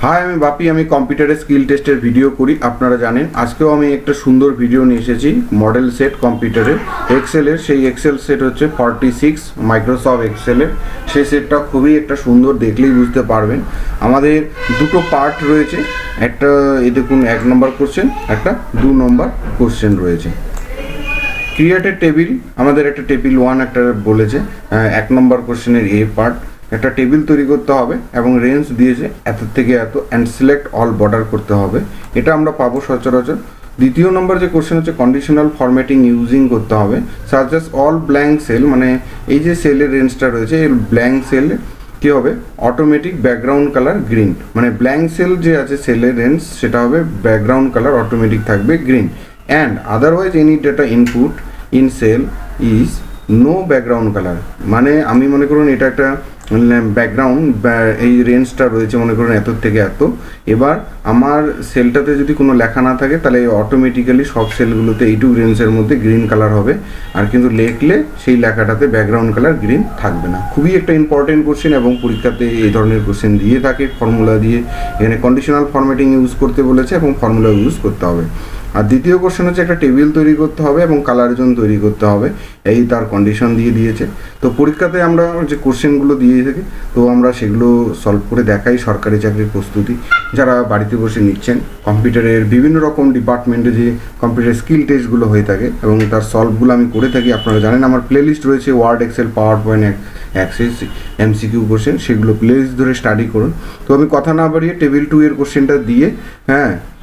High, আমি বাপি। আমি কম্পিউটারে স্কিল টেস্টের ভিডিও করি, আপনারা জানেন। আজকেও আমি একটা সুন্দর ভিডিও নিয়ে এসেছি মডেল সেট কম্পিউটারের এক্সেলের। সেই এক্সেল সেট হচ্ছে 46 মাইক্রোসফট এক্সেলের। সেই সেটটা খুবই একটা সুন্দর, দেখলেই বুঝতে পারবেন। আমাদের দুটো পার্ট রয়েছে, একটা এই দেখুন 1 নম্বর কোশ্চেন, একটা 2 নম্বর কোশ্চেন রয়েছে। ক্রিয়েটেড টেবিল, আমাদের একটা টেবিল 1 একটা বলেছে 1 নম্বর কোশ্চেনের এ পার্ট। একটা টেবিল তৈরি করতে হবে এবং রেঞ্জ দিয়েছে এত থেকে এত, অ্যান্ড সিলেক্ট অল বর্ডার করতে হবে। এটা আমরা পাবো সচরাচর। দ্বিতীয় নম্বর যে কোশ্চেন হচ্ছে কন্ডিশনাল ফরম্যাটিং ইউজিং করতে হবে, সাজেস্ট অল ব্ল্যাঙ্ক সেল, মানে এই যে সেলের রেঞ্জটা রয়েছে এই ব্ল্যাঙ্ক সেল কী হবে, অটোমেটিক ব্যাকগ্রাউন্ড কালার গ্রিন, মানে ব্ল্যাঙ্ক সেল যে আছে সেলের রেঞ্জ সেটা হবে ব্যাকগ্রাউন্ড কালার অটোমেটিক থাকবে green. And otherwise any data input in cell is no background colour, মানে আমি মনে করুন এটা একটা ব্যাকগ্রাউন্ড, এই রেঞ্জটা রয়েছে মনে করুন এত থেকে এত। এবার আমার সেলটাতে যদি কোনো লেখা না থাকে তাহলে অটোমেটিক্যালি সব সেলগুলোতে এইটুকু রেঞ্জের মধ্যে গ্রিন কালার হবে, আর কিন্তু লিখলে সেই লেখাটাতে ব্যাকগ্রাউন্ড কালার গ্রিন থাকবে না। খুবই একটা ইম্পর্টেন্ট কোশ্চেন এবং পরীক্ষাতে এই ধরনের কোশ্চেন দিয়ে থাকে ফর্মুলা দিয়ে। এখানে কন্ডিশনাল ফরম্যাটিং ইউজ করতে বলেছে এবং ফর্মুলা ইউজ করতে হবে। আর দ্বিতীয় কোশ্চেন হচ্ছে একটা টেবিল তৈরি করতে হবে এবং কালার জোন তৈরি করতে হবে, এই তার কন্ডিশন দিয়ে দিয়েছে। তো পরীক্ষাতে আমরা যে কোশ্চেনগুলো দিয়ে থাকি তো আমরা সেগুলো সলভ করে দেখাই। সরকারি চাকরির প্রস্তুতি যারা বাড়িতে বসে নিচ্ছেন, কম্পিউটারের বিভিন্ন রকম ডিপার্টমেন্টে যে কম্পিউটার স্কিল টেস্টগুলো হয়ে থাকে এবং তার সলভগুলো আমি করে থাকি। আপনারা জানেন আমার প্লেলিস্ট রয়েছে Word, Excel, PowerPoint, Access, MCQ question, সেগুলো প্লেলিস্ট ধরে স্টাডি করুন। তো আমি কথা না বাড়িয়ে টেবিল 2 এর কোশ্চেনটা দিয়ে,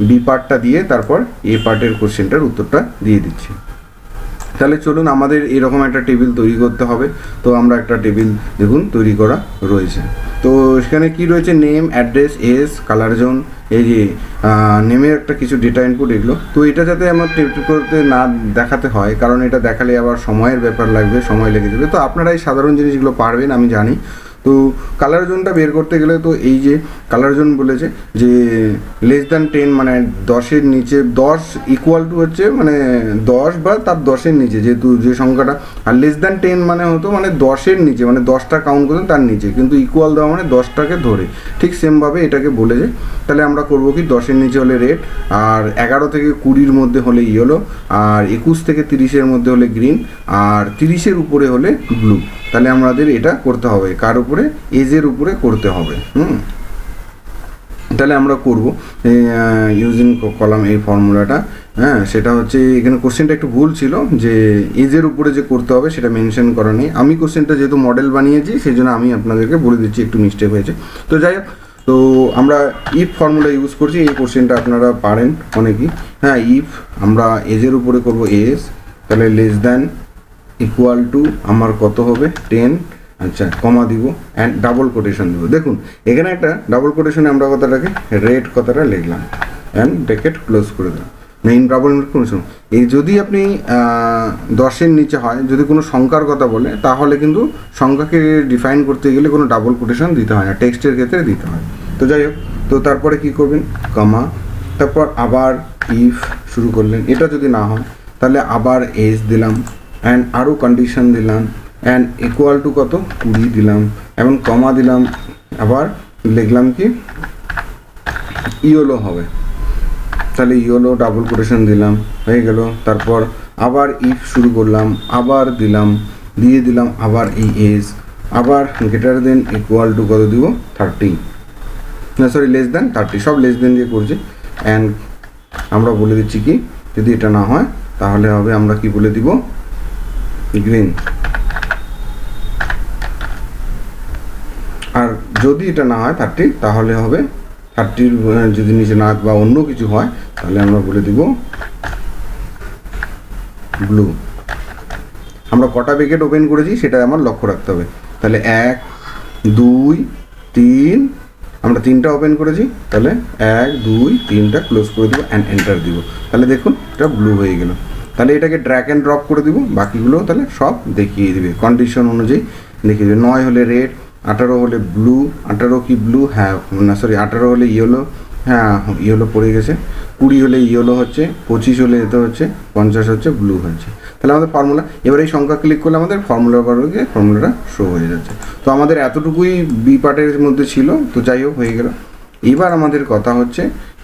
বি পার্টটা দিয়ে তারপর এ পার্টের কোশ্চেনটার উত্তরটা দিয়ে দিচ্ছি। তাহলে চলুন, আমাদের এরকম একটা টেবিল তৈরি করতে হবে। তো আমরা একটা টেবিল দেখুন তৈরি করা রয়েছে। তো সেখানে কি রয়েছে, name, address, age, colour zone, এই যে নেমের একটা কিছু ডেটা ইনপুট, এগুলো। তো এটা যাতে আমার টেবিল করতে না দেখাতে হয়, কারণ এটা দেখালে আবার সময়ের ব্যাপার লাগবে, সময় লেগে যাবে। তো আপনারা এই সাধারণ জিনিসগুলো পারবেন আমি জানি। তো কালার জোনটা বের করতে গেলে তো এই যে কালার জোন বলেছে যে লেস দ্যান 10, মানে 10-এর নিচে, 10 ইকুয়াল টু হচ্ছে মানে 10 বা তার 10-এর নিচে, যেহেতু যে সংখ্যাটা, আর লেস দ্যান 10 মানে হতো মানে 10-এর নিচে, মানে 10টা কাউন্ট করতেন তার নিচে, কিন্তু ইকুয়াল দেওয়া মানে 10টাকে ধরে। ঠিক সেমভাবে এটাকে বলেছে। তাহলে আমরা করবো কি, 10-এর নিচে হলে রেড, আর 11 থেকে 20-এর মধ্যে হলে ইয়েলো, আর 21 থেকে 30-এর মধ্যে হলে গ্রিন, আর 30-এর উপরে হলে ব্লু। তাহলে আমাদের এটা করতে হবে কার উপরে, এজের উপরে করতে হবে। তাহলে আমরা করব ইউজিং কলাম এই ফর্মুলাটা। সেটা হচ্ছে এখানে কোশ্চেনটা একটু ভুল ছিল, যে এজের উপরে যে করতে হবে সেটা মেনশন করা নেই। আমি কোশ্চেনটা যেহেতু মডেল বানিয়েছি সেই জন্য আমি আপনাদেরকে বলে দিচ্ছি, একটু মিস্টেক হয়েছে। তো যাই হোক, তো আমরা ইফ ফর্মুলা ইউজ করছি। এই কোশ্চেনটা আপনারা পারেন অনেকেই। ইফ আমরা এজের উপরে করব এজ, তাহলে লেস দ্যান ইকুয়াল টু আমার কত হবে 10, আচ্ছা কমা দিব, অ্যান্ড ডাবল কোটেশন দেবো। দেখুন এখানে একটা ডাবল কোটেশনে আমরা কথাটাকে রেড কথাটা লিখলাম, অ্যান্ড ব্র্যাকেট ক্লোজ করে দিলাম। মেইন ডাবল কোটেশন, এই যদি আপনি 10-এর নিচে হয়, যদি কোনো সংখ্যার কথা বলে, তাহলে কিন্তু সংখ্যাকে ডিফাইন করতে গেলে কোনো ডাবল কোটেশন দিতে হয় না, টেক্সটের ক্ষেত্রে দিতে হয়। তো যাই হোক, তো তারপরে কি করবেন, কমা, তারপর আবার ইফ শুরু করলেন। এটা যদি না হয় তাহলে আবার এজ দিলাম, অ্যান্ড আরও কন্ডিশন দিলাম, অ্যান্ড ইকুয়াল টু কত 20 দিলাম, এবং কমা দিলাম, আবার লিখলাম কি ইয়েলো হবে, তাহলে ইয়েলো ডাবল কোটেশন দিলাম, হয়ে গেল। তারপর আবার ইফ শুরু করলাম, আবার দিয়ে দিলাম আবার এই এজ, আবার গ্রেটার দেন ইকুয়াল টু কত দিব 30, না সরি লেস দেন 30, সব লেস দেন দিয়ে করছি। অ্যান্ড আমরা বলে দিচ্ছি কি, যদি এটা না হয় তাহলে হবে আমরা কি বলে দিব, গ্রিন। আর যদি এটা না হয় 30, তাহলে হবে 30, যদি নিচে না বা অন্য কিছু হয় তাহলে আমরা বলে দিব ব্লু। আমরা কটা ব্র্যাকেট ওপেন করেছি সেটা আমার লক্ষ্য রাখতে হবে। তাহলে 1, 2, 3, আমরা 3টা ওপেন করেছি, তাহলে 1, 2, 3টা ক্লোজ করে দিব, অ্যান্ড এন্টার দিব। তাহলে দেখুন এটা ব্লু হয়ে গেল। তাহলে এটাকে ড্র্যাগ অ্যান্ড ড্রপ করে দিব, বাকিগুলো তাহলে সব দেখিয়ে দিবে কন্ডিশন অনুযায়ী দেখিয়ে দেবে। 9 হলে রেড, 18 হলে ব্লু, 18 কি ব্লু, না সরি 18 হলে ইয়েলো, ইয়েলো পড়ে গেছে, 20 হলে ইয়েলো হচ্ছে, 25 হলে এতে হচ্ছে, 50 হচ্ছে ব্লু হচ্ছে। তাহলে আমাদের ফর্মুলা, এবার এই সংখ্যা ক্লিক করলে আমাদের ফর্মুলাটা শো হয়ে যাচ্ছে। তো আমাদের এতটুকুই বি পার্টের মধ্যে ছিল। তো যাই হোক, হয়ে গেল। এবার আমাদের কথা হচ্ছে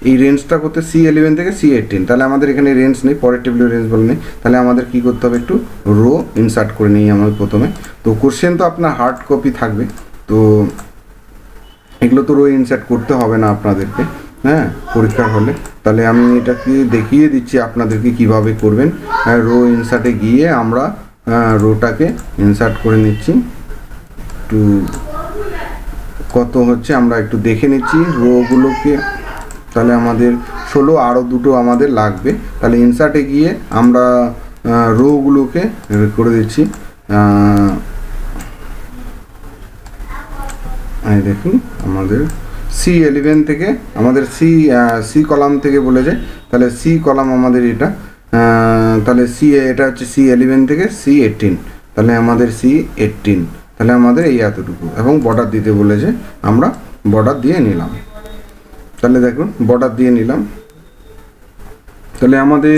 এই রেঞ্জটা করতে C11 থেকে C18, তাহলে আমাদের এখানে রেঞ্জ নেই, পরের টেবিলের রেঞ্জ বলে নেই, তাহলে আমাদের কি করতে হবে, একটু রো ইনসার্ট করে নিই আমাদের প্রথমে। তো কোশ্চেন তো আপনার হার্ড কপি থাকবে, তো এগুলো তো রো ইনসার্ট করতে হবে না আপনাদেরকে, হ্যাঁ, পরীক্ষার হলে। তাহলে আমি এটাকে দেখিয়ে দিচ্ছি আপনাদেরকে কিভাবে করবেন। রো ইনসার্টে গিয়ে আমরা রোটাকে ইনসার্ট করে নিচ্ছি, একটু কত হচ্ছে আমরা একটু দেখে নিচ্ছি রোগুলোকে। তাহলে আমাদের 16, আরও দুটো আমাদের লাগবে। তাহলে ইনসার্টে গিয়ে আমরা রোগুলোকে করে দিচ্ছি। এই দেখুন আমাদের C11 থেকে আমাদের সি কলাম থেকে বলেছে, তাহলে সি কলাম আমাদের এটা, তাহলে এটা হচ্ছে C11 থেকে C18, তাহলে আমাদের C18, তাহলে আমাদের এই এতটুকু, এবং বর্ডার দিতে বলেছে, আমরা বর্ডার দিয়ে নিলাম। তাহলে দেখুন বর্ডার দিয়ে নিলাম, তাহলে আমাদের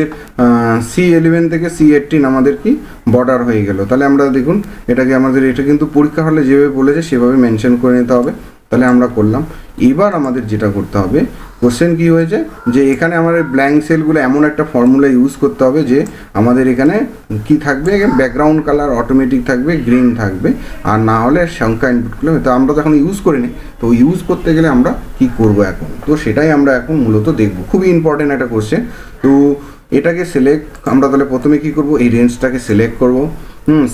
C11 থেকে C18 আমাদের কি বর্ডার হয়ে গেল। তাহলে আমরা দেখুন এটাকে আমাদের এটা কিন্তু পরীক্ষা হলে যেভাবে বলেছে সেভাবে মেনশন করে নিতে হবে। তাহলে আমরা করলাম। এবার আমাদের যেটা করতে হবে, কোশ্চেন কি হয়েছে যে এখানে আমাদের ব্ল্যাঙ্ক সেলগুলো এমন একটা ফর্মুলা ইউজ করতে হবে যে আমাদের এখানে কি থাকবে, ব্যাকগ্রাউন্ড কালার অটোমেটিক থাকবে, গ্রিন থাকবে, আর না হলে সংখ্যা ইনপুট করলে। তো আমরা তো এখন ইউজ করিনি, তো ইউজ করতে গেলে আমরা কি করব এখন, তো সেটাই আমরা এখন মূলত দেখব। খুবই ইম্পর্টেন্ট একটা কোশ্চেন। তো এটাকে সিলেক্ট আমরা তাহলে প্রথমে কি করব, এই রেঞ্জটাকে সিলেক্ট করব,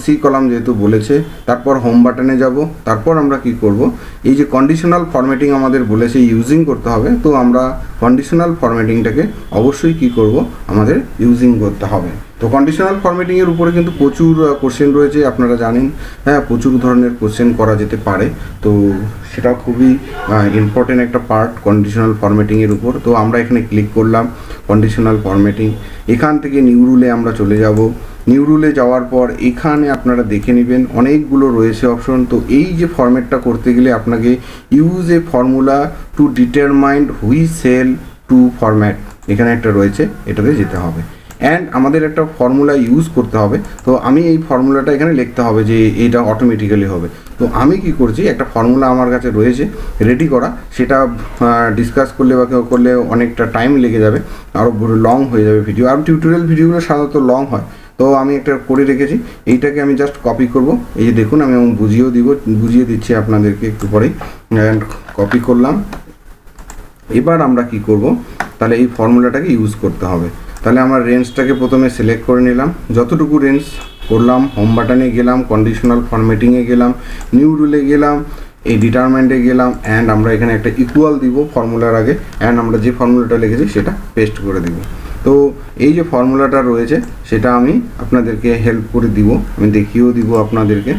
সি কলাম যেহেতু বলেছে, তারপর হোম বাটনে যাব, তারপর আমরা কি করব, এই যে কন্ডিশনাল ফরম্যাটিং আমাদের বলেছে ইউজিং করতে হবে, তো আমরা কন্ডিশনাল ফরম্যাটিংটাকে অবশ্যই কি করব, আমাদের ইউজিং করতে হবে। তো কন্ডিশনাল ফরম্যাটিংয়ের উপরে কিন্তু প্রচুর কোশ্চেন রয়েছে, আপনারা জানেন, হ্যাঁ, প্রচুর ধরনের কোশ্চেন করা যেতে পারে। তো সেটা খুবই ইম্পর্টেন্ট একটা পার্ট কন্ডিশনাল ফরম্যাটিংয়ের উপর। তো আমরা এখানে ক্লিক করলাম কন্ডিশনাল ফরম্যাটিং, এখান থেকে নিউ রুলে আমরা চলে যাব। নিউ রুলে যাওয়ার পর এখানে আপনারা দেখে নেবেন অনেকগুলো রয়েছে অপশন। তো এই যে ফরম্যাটটা করতে গেলে আপনাকে use a formula to determine which cell to format, এখানে একটা রয়েছে, এটাতে যেতে হবে। অ্যান্ড আমাদের একটা ফর্মুলা ইউজ করতে হবে। তো আমি এই ফর্মুলাটা এখানে লিখতে হবে যে এটা অটোমেটিক্যালি হবে। তো আমি কি করছি, একটা ফর্মুলা আমার কাছে রয়েছে রেডি করা, সেটা ডিসকাস করলে বা কেউ করলে অনেকটা টাইম লেগে যাবে, আরও লং হয়ে যাবে ভিডিও, আর টিউটোরিয়াল ভিডিওগুলো সাধারণত লং হয়। তো আমি একটা করে রেখেছি, এইটাকে আমি জাস্ট কপি করব। এই যে দেখুন আমি বুঝিয়ে দিচ্ছি আপনাদেরকে একটু পরেই। অ্যান্ড কপি করলাম। এবার আমরা কি করব, তাহলে এই ফর্মুলাটাকে ইউজ করতে হবে। তাহলে আমরা রেঞ্জটাকে প্রথমে সিলেক্ট করে নিলাম, যতটুকু রেঞ্জ করলাম, হোম বাটনে গেলাম, কন্ডিশনাল ফরম্যাটিংয়ে গেলাম, নিউ রুলে গেলাম, এই ডিটারমাইন্ডে গেলাম, অ্যান্ড আমরা এখানে একটা ইকুয়াল দিব ফর্মুলার আগে, অ্যান্ড আমরা যে ফর্মুলাটা লিখেছি সেটা পেস্ট করে দিব। তো এই যে ফর্মুলাটা রয়েছে সেটা আমি আপনাদেরকে হেল্প করে দিব, আমি দেখিয়েও দিব আপনাদেরকে,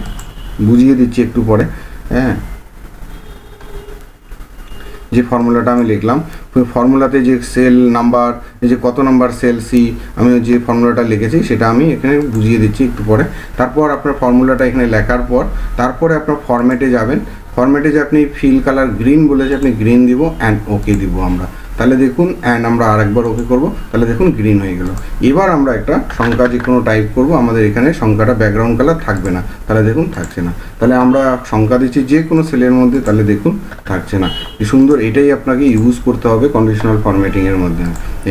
বুঝিয়ে দিচ্ছি একটু পরে। হ্যাঁ, যে ফর্মুলাটা আমি লিখলাম, ওই ফর্মুলাতে যে সেল নাম্বার, এই যে কত নাম্বার সেল সি, আমি যে ফর্মুলাটা লিখেছি সেটা আমি এখানে বুঝিয়ে দিচ্ছি একটু পরে। তারপর আপনার ফর্মুলাটা এখানে লেখার পর তারপরে আপনার ফরম্যাটে যাবেন। ফরম্যাটে যে আপনি ফিল কালার গ্রিন বলেছে, আপনি গ্রিন দিব, অ্যান্ড ওকে দিব আমরা। তাহলে দেখুন, অ্যান্ড আমরা আরেকবার ওকে করব, তাহলে দেখুন গ্রিন হয়ে গেল। এবার আমরা একটা সংখ্যা যে কোনো টাইপ করব, আমাদের এখানে সংখ্যাটা ব্যাকগ্রাউন্ড কালার থাকবে না, তাহলে দেখুন থাকছে না। তাহলে আমরা সংখ্যা দিচ্ছি যে কোনো সেলের মধ্যে, তাহলে দেখুন থাকছে না। কি সুন্দর, এটাই আপনাকে ইউজ করতে হবে কন্ডিশনাল ফরম্যাটিংয়ের মধ্যে।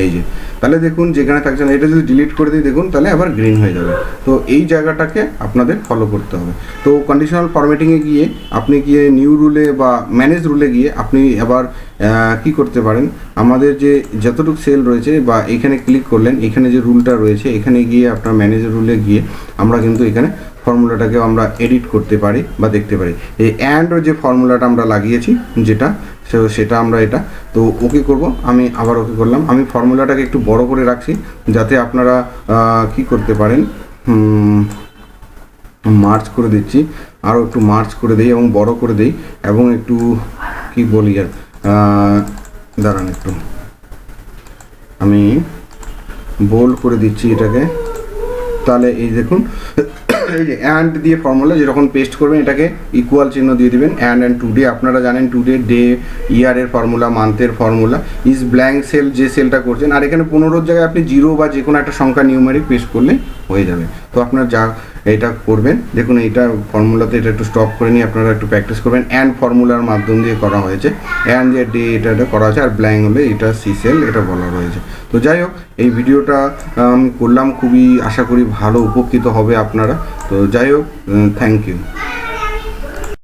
এই যে তাহলে দেখুন যেখানে থাকছে না, এটা যদি ডিলিট করে দিই দেখুন তাহলে আবার গ্রিন হয়ে যাবে। তো এই জায়গাটাকে আপনাদের ফলো করতে হবে। তো কন্ডিশনাল ফরম্যাটিংয়ে গিয়ে আপনি গিয়ে নিউ রুলে বা ম্যানেজ রুলে গিয়ে আপনি আবার কি করতে পারেন, আমাদের যে যতটুকু সেল রয়েছে বা এখানে ক্লিক করলেন, এখানে যে রুলটা রয়েছে এখানে গিয়ে আপনার ম্যানেজ রুলে গিয়ে আমরা কিন্তু এখানে ফর্মুলাটাকে আমরা এডিট করতে পারি বা দেখতে পারি। এই অ্যান্ড যে ফর্মুলাটা আমরা লাগিয়েছি যেটা, সেটা আমরা এটা তো ওকে করব। আমি আবার ওকে করলাম। আমি ফর্মুলাটাকে একটু বড় করে রাখছি যাতে আপনারা কি করতে পারেন, মার্চ করে দিচ্ছি, আরও একটু মার্চ করে দিই এবং বড় করে দিই, এবং একটু কি বলি আর দাঁড়ান একটু আমি বোল্ড করে দিচ্ছি এটাকে। তাহলে এই দেখুন, এই যে অ্যান্ড দিয়ে ফর্মুলা যেরকম পেস্ট করবেন এটাকে ইকুয়াল চিহ্ন দিয়ে দিবেন। অ্যান্ড টুডে, আপনারা জানেন টুডে ডে, ইয়ারের ফর্মুলা, মান্থের ফর্মুলা, ইজ ব্ল্যাঙ্ক সেল যে সেলটা করছেন, আর এখানে 15 জায়গায় আপনি 0 বা যে কোনো একটা সংখ্যা নিউমেরিক পেস্ট করলে হয়ে যাবে। তো আপনার যা এটা করবেন। দেখুন এইটা ফর্মুলাতে এটা একটু স্টপ করে নিয়ে আপনারা একটু প্র্যাকটিস করবেন। অ্যান্ড ফর্মুলার মাধ্যম দিয়ে করা হয়েছে, অ্যান্ড দিয়ে ডে এটা করা হয়েছে, আর ব্ল্যাঙ্ক হলে এটা সি সেল এটা বলা রয়েছে। তো যাই হোক, এই ভিডিওটা আমি করলাম, খুবই আশা করি ভালো উপকৃত হবে আপনারা। তো যাই হোক, থ্যাংক ইউ।